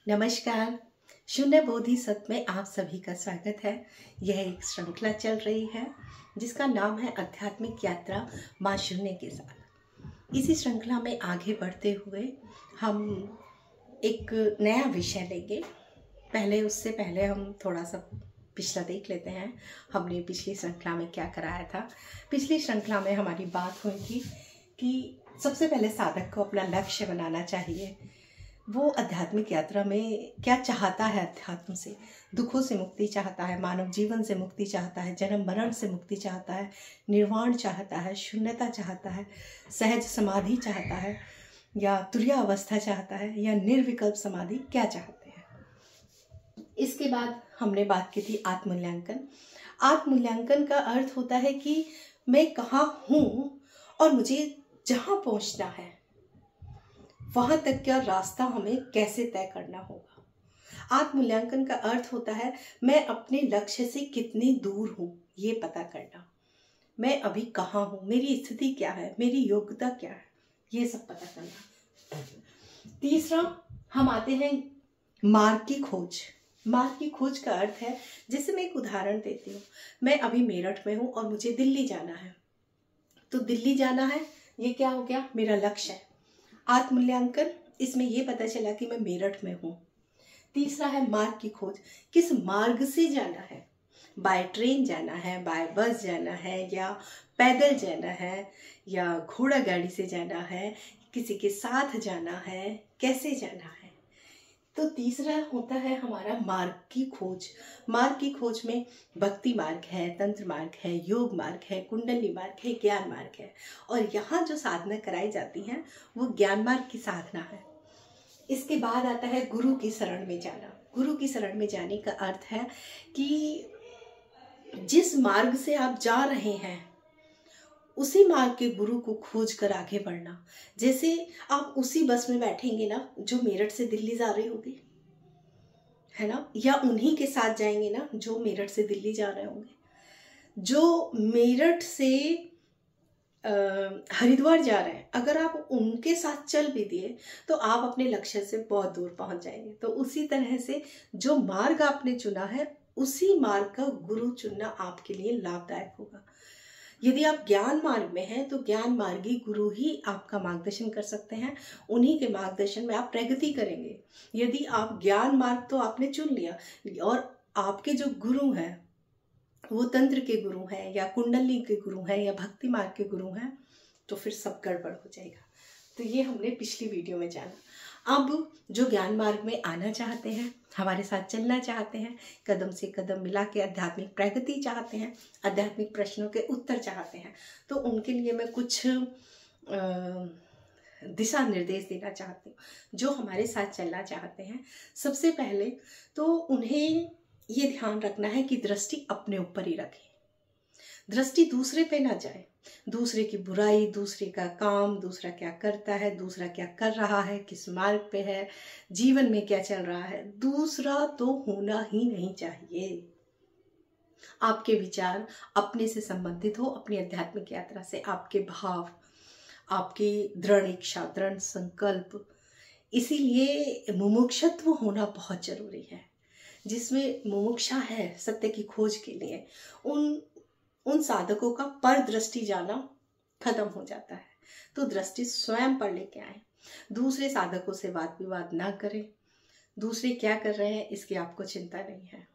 नमस्कार। शून्य बोधि सत्व में आप सभी का स्वागत है। यह एक श्रृंखला चल रही है जिसका नाम है आध्यात्मिक यात्रा माँ शून्य के साथ। इसी श्रृंखला में आगे बढ़ते हुए हम एक नया विषय लेंगे। उससे पहले हम थोड़ा सा पिछला देख लेते हैं। हमने पिछली श्रृंखला में क्या कराया था। पिछली श्रृंखला में हमारी बात हुई थी कि सबसे पहले साधक को अपना लक्ष्य बनाना चाहिए। वो आध्यात्मिक यात्रा में क्या चाहता है, अध्यात्म से, दुखों से मुक्ति चाहता है, मानव जीवन से मुक्ति चाहता है, जन्म मरण से मुक्ति चाहता है, निर्वाण चाहता है, शून्यता चाहता है, सहज समाधि चाहता है, या तुरीय अवस्था चाहता है, या निर्विकल्प समाधि क्या चाहते हैं। इसके बाद हमने बात की थी आत्ममूल्यांकन। आत्ममूल्यांकन का अर्थ होता है कि मैं कहाँ हूँ और मुझे जहाँ पहुँचना है वहाँ तक का रास्ता हमें कैसे तय करना होगा। आत्ममूल्यांकन का अर्थ होता है मैं अपने लक्ष्य से कितनी दूर हूँ ये पता करना। मैं अभी कहाँ हूँ, मेरी स्थिति क्या है, मेरी योग्यता क्या है, ये सब पता करना। तीसरा हम आते हैं मार्ग की खोज। मार्ग की खोज का अर्थ है, जैसे मैं एक उदाहरण देती हूँ। मैं अभी मेरठ में हूँ और मुझे दिल्ली जाना है। तो दिल्ली जाना है, ये क्या हो गया, मेरा लक्ष्य है। आत्ममूल्यांकन, इसमें ये पता चला कि मैं मेरठ में हूँ। तीसरा है मार्ग की खोज, किस मार्ग से जाना है, बाय ट्रेन जाना है, बाय बस जाना है, या पैदल जाना है, या घोड़ा गाड़ी से जाना है, किसी के साथ जाना है, कैसे जाना है। तो तीसरा होता है हमारा मार्ग की खोज। मार्ग की खोज में भक्ति मार्ग है, तंत्र मार्ग है, योग मार्ग है, कुंडली मार्ग है, ज्ञान मार्ग है। और यहाँ जो साधना कराई जाती हैं वो ज्ञान मार्ग की साधना है। इसके बाद आता है गुरु की शरण में जाना। गुरु की शरण में जाने का अर्थ है कि जिस मार्ग से आप जा रहे हैं उसी मार्ग के गुरु को खोज कर आगे बढ़ना। जैसे आप उसी बस में बैठेंगे ना जो मेरठ से दिल्ली जा रही होगी, है ना, या उन्हीं के साथ जाएंगे ना जो मेरठ से दिल्ली जा रहे होंगे। जो मेरठ से हरिद्वार जा रहे हैं, अगर आप उनके साथ चल भी दिए तो आप अपने लक्ष्य से बहुत दूर पहुंच जाएंगे। तो उसी तरह से जो मार्ग आपने चुना है उसी मार्ग का गुरु चुनना आपके लिए लाभदायक होगा। यदि आप ज्ञान मार्ग में हैं तो ज्ञान मार्गी गुरु ही आपका मार्गदर्शन कर सकते हैं। उन्हीं के मार्गदर्शन में आप प्रगति करेंगे। यदि आप ज्ञान मार्ग तो आपने चुन लिया और आपके जो गुरु हैं वो तंत्र के गुरु हैं, या कुंडली के गुरु हैं, या भक्ति मार्ग के गुरु हैं, तो फिर सब गड़बड़ हो जाएगा। तो ये हमने पिछली वीडियो में जाना। अब जो ज्ञान मार्ग में आना चाहते हैं, हमारे साथ चलना चाहते हैं, कदम से कदम मिला के आध्यात्मिक प्रगति चाहते हैं, आध्यात्मिक प्रश्नों के उत्तर चाहते हैं, तो उनके लिए मैं कुछ दिशा निर्देश देना चाहती हूँ। जो हमारे साथ चलना चाहते हैं, सबसे पहले तो उन्हें ये ध्यान रखना है कि दृष्टि अपने ऊपर ही रखें। दृष्टि दूसरे पे ना जाए, दूसरे की बुराई, दूसरे का काम, दूसरा क्या करता है, दूसरा क्या कर रहा है, किस मार्ग पे है, जीवन में क्या चल रहा है, दूसरा तो होना ही नहीं चाहिए। आपके विचार अपने से संबंधित हो, अपनी आध्यात्मिक यात्रा से, आपके भाव, आपकी दृढ़ इच्छा, दृढ़ संकल्प। इसीलिए मुमुक्षुत्व होना बहुत जरूरी है। जिसमें मुमुक्षा है सत्य की खोज के लिए, उन साधकों का पर दृष्टि जाना खत्म हो जाता है। तो दृष्टि स्वयं पर लेके आए। दूसरे साधकों से वाद विवाद ना करें। दूसरे क्या कर रहे हैं इसकी आपको चिंता नहीं है।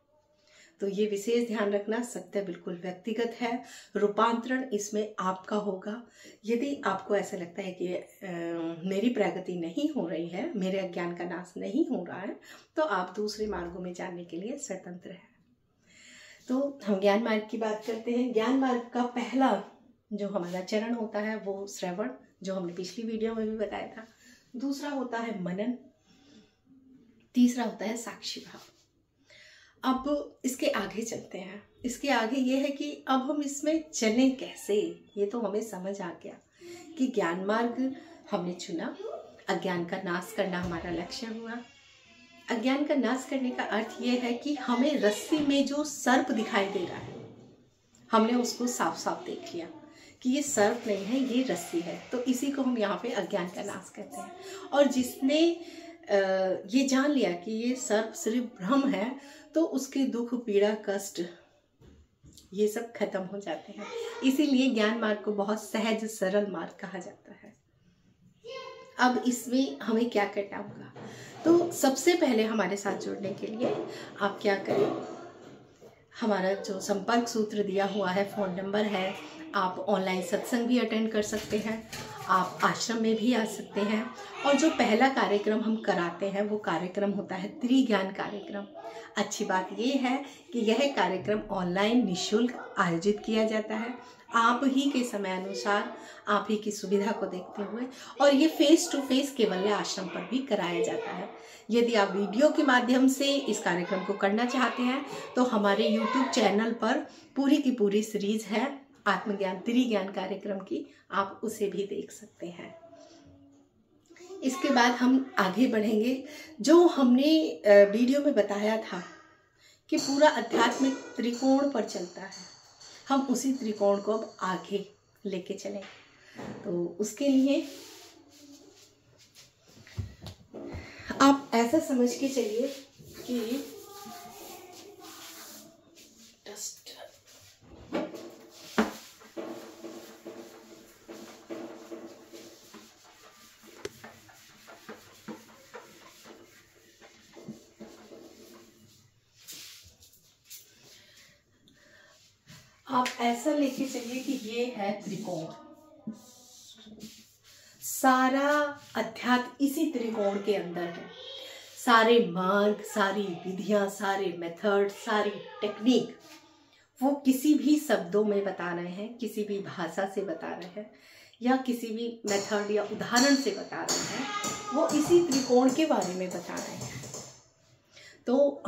तो ये विशेष ध्यान रखना। सत्य बिल्कुल व्यक्तिगत है, रूपांतरण इसमें आपका होगा। यदि आपको ऐसा लगता है कि मेरी प्रगति नहीं हो रही है, मेरे अज्ञान का नाश नहीं हो रहा है, तो आप दूसरे मार्गों में जाने के लिए स्वतंत्र हैं। तो हम ज्ञान मार्ग की बात करते हैं। ज्ञान मार्ग का पहला जो हमारा चरण होता है वो श्रवण, जो हमने पिछली वीडियो में भी बताया था। दूसरा होता है मनन। तीसरा होता है साक्षी भाव। अब इसके आगे चलते हैं। इसके आगे ये है कि अब हम इसमें चलें कैसे। ये तो हमें समझ आ गया कि ज्ञान मार्ग हमने चुना, अज्ञान का नाश करना हमारा लक्ष्य हुआ। अज्ञान का नाश करने का अर्थ ये है कि हमें रस्सी में जो सर्प दिखाई दे रहा है, हमने उसको साफ साफ देख लिया कि ये सर्प नहीं है, ये रस्सी है। तो इसी को हम यहाँ पे अज्ञान का नाश कहते हैं। और जिसने ये जान लिया कि ये सर्प सिर्फ भ्रम है, तो उसके दुख, पीड़ा, कष्ट ये सब खत्म हो जाते हैं। इसीलिए ज्ञान मार्ग को बहुत सहज सरल मार्ग कहा जाता है। अब इसमें हमें क्या करना होगा? तो सबसे पहले हमारे साथ जुड़ने के लिए आप क्या करें, हमारा जो संपर्क सूत्र दिया हुआ है, फ़ोन नंबर है, आप ऑनलाइन सत्संग भी अटेंड कर सकते हैं, आप आश्रम में भी आ सकते हैं। और जो पहला कार्यक्रम हम कराते हैं वो कार्यक्रम होता है त्रिज्ञान कार्यक्रम। अच्छी बात ये है कि यह कार्यक्रम ऑनलाइन निःशुल्क आयोजित किया जाता है, आप ही के समय अनुसार, आप ही की सुविधा को देखते हुए, और ये फेस टू फेस केवल आश्रम पर भी कराया जाता है। यदि आप वीडियो के माध्यम से इस कार्यक्रम को करना चाहते हैं तो हमारे YouTube चैनल पर पूरी की पूरी सीरीज है आत्मज्ञान त्रिज्ञान कार्यक्रम की, आप उसे भी देख सकते हैं। इसके बाद हम आगे बढ़ेंगे। जो हमने वीडियो में बताया था कि पूरा आध्यात्मिक त्रिकोण पर चलता है, हम उसी त्रिकोण को अब आगे लेके चलेंगे। तो उसके लिए आप ऐसा समझ के चलिए कि आप ऐसा लेके चलिए कि ये है त्रिकोण, सारा अध्यात्म इसी त्रिकोण के अंदर है। सारे मार्ग, सारी विधियां, सारे मेथड, सारी टेक्निक वो किसी भी शब्दों में बता रहे हैं, किसी भी भाषा से बता रहे हैं, या किसी भी मेथड या उदाहरण से बता रहे हैं, वो इसी त्रिकोण के बारे में बता रहे हैं। तो